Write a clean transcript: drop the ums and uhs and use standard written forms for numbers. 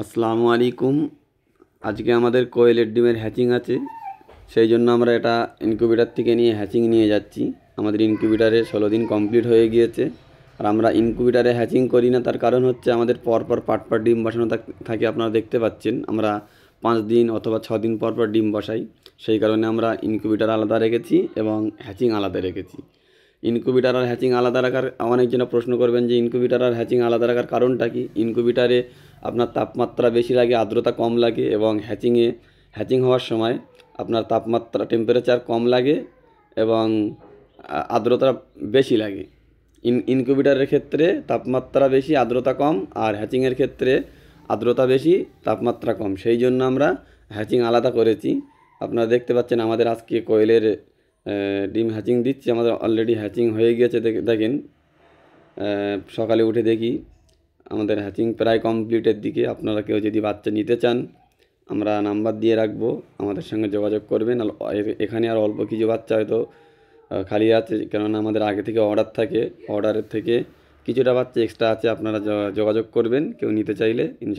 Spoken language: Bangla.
আসসালামু আলাইকুম। আজকে আমাদের কোয়েলের ডিমের হ্যাচিং আছে, সেই জন্য আমরা এটা ইনকিউবেটার থেকে নিয়ে হ্যাচিং নিয়ে যাচ্ছি। আমাদের ইনকিউবেটারে 16 দিন কমপ্লিট হয়ে গিয়েছে। আর আমরা ইনকিউবেটারে হ্যাচিং করি না, তার কারণ হচ্ছে আমাদের পরপর পাট ডিম বসানো থাকে। আপনারা দেখতে পাচ্ছেন আমরা 5 দিন অথবা 6 দিন পর পর ডিম বসাই। সেই কারণে আমরা ইনকিউবেটার আলাদা রেখেছি এবং হ্যাচিং আলাদা রেখেছি। ইনকিউবেটার আর হ্যাচিং আলাদা রাখার অনেকজনে প্রশ্ন করবেন যে ইনকিউবেটার আর হ্যাচিং আলাদা রাখার কারণটা কি। ইনকিউবেটারে আপনার তাপমাত্রা বেশি লাগে, আর্দ্রতা কম লাগে, এবং হ্যাচিং হওয়ার সময় আপনার তাপমাত্রা টেম্পারেচার কম লাগে এবং আর্দ্রতা বেশি লাগে। ইনকিউবেটারের ক্ষেত্রে তাপমাত্রা বেশি, আর্দ্রতা কম, আর হ্যাচিংয়ের ক্ষেত্রে আর্দ্রতা বেশি, তাপমাত্রা কম। সেই জন্য আমরা হ্যাচিং আলাদা করেছি। আপনারা দেখতে পাচ্ছেন আমাদের আজকে কোয়েলের ডিম হ্যাচিং দিচ্ছি। আমাদের অলরেডি হ্যাচিং হয়ে গিয়েছে, দেখেন। সকালে উঠে দেখি আমাদের হ্যাচিং প্রায় কমপ্লিটের দিকে। আপনারা কেউ যদি বাচ্চা নিতে চান, আমরা নাম্বার দিয়ে রাখবো, আমাদের সঙ্গে যোগাযোগ করবেন। এখানে আর অল্প কিছু বাচ্চা হয়তো খালি আছে, কেননা আমাদের আগে থেকে অর্ডার থাকে। অর্ডারের থেকে কিছুটা বাচ্চা এক্সট্রা আছে। আপনারা যোগাযোগ করবেন কেউ নিতে চাইলে, ইনশাল্লাহ।